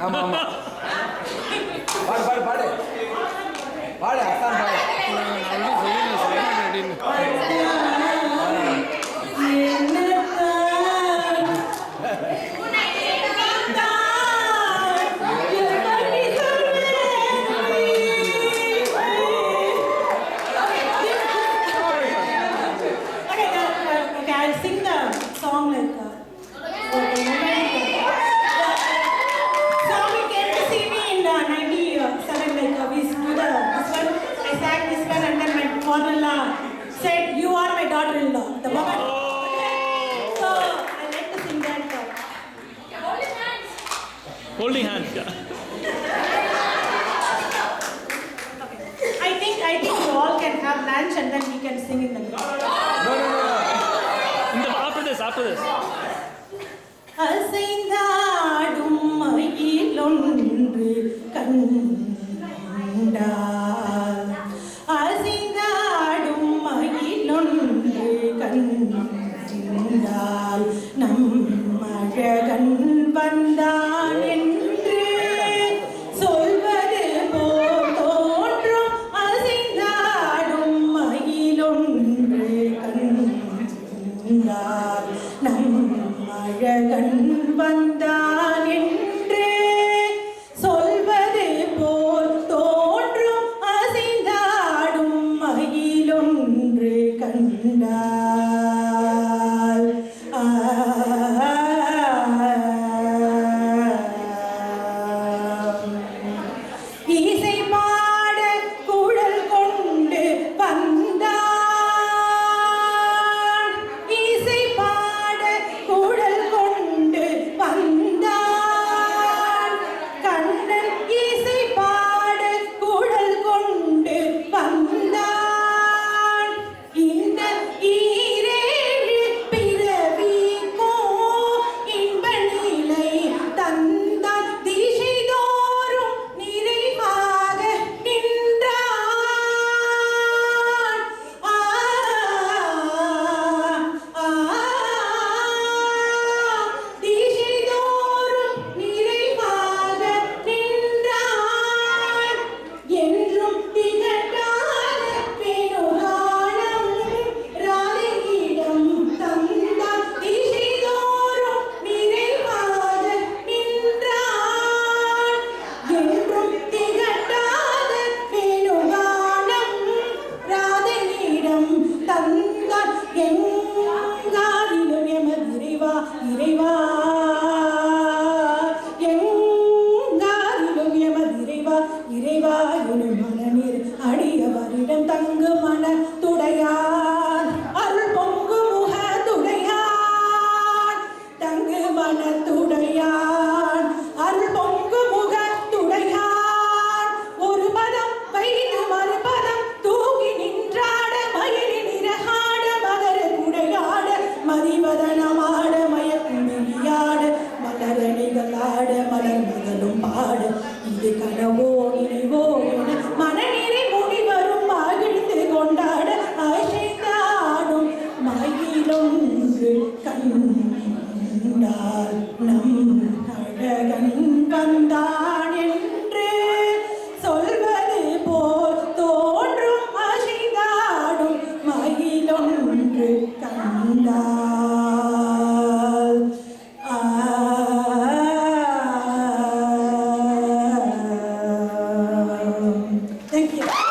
ஆமா ஆமா பாடு பாடு பாடு பாடு அதான் பாடு I'll sing the song like Swami came to see me in 97 like we do this one. I sang this one and then my father-in-law said, "You are my daughter-in-law." The moment. So I like to sing that. Holding hands. Yeah. I think you all can have lunch and then we can sing in the group. No. After this. அசைந்தாடும் மயிலொன்று கண்டால் அசைந்தாடும் மயிலொன்று கண்டால் நம் அழகன் வந்தான் என்று சொல்வது போல் தோன்றும் அசைந்தாடும் மயிலொன்று கண்டால் நம் அழகன் வந்தான் என்று சொல்வது போல் தோன்றும் அசைந்தாடும் மயிலொன்று கண்டால் இசை பாட குழல் கொண்டு வந்தான் இசை பாட குழல் கொண்டு வந்தான் கண்ணன் இசை பாட குழல் கொண்டு வந்தான் இந்த ஈரேழு பிறவிக்கோ இன்ப நிலை தந்தான் திசைதோறும் நிறைவாக நின்றான் திசைதோறும் நிறைவாக நின்றான் என்றும் திகட்டாத பெருகாலம் ராதையிடம் தந்தான் திசைதோறும் நிறைவாக நின்றான் என்றும் திகட்டாத பெருகாலம் ராதையிடம் தந்தான் எங்காதிலும் எமது இறைவா இறைவா எங்காதிலும் எமது இறைவா இறைவா எனும் மனநீர் அடியவரிடம் தங்கு மன துடையான் அருள் பொங்கு முக துடையான் தங்கு மன துடையான் அருள் பொங்கு முக துடையான் ஒரு பதம் வைத்து மறுபதம் தூக்கி நின்றாட மயிலின் இறகாட மகர குடையாட மதிவதனமாட மயக்குமிழியாட மலரணிகள் ஆட மலர் மகளும் பாட இது கனவோ நினைவோ என மனநிறை முனிவரும் மகிழ்ந்து கொண்டாட அசைந்தாடும் மயிலொன்று கண்டால் நம் அழகன் வந்தான் என்று சொல்வது போல் தோன்றும் அசைந்தாடும் மயிலொன்று கண்டால் Thank you.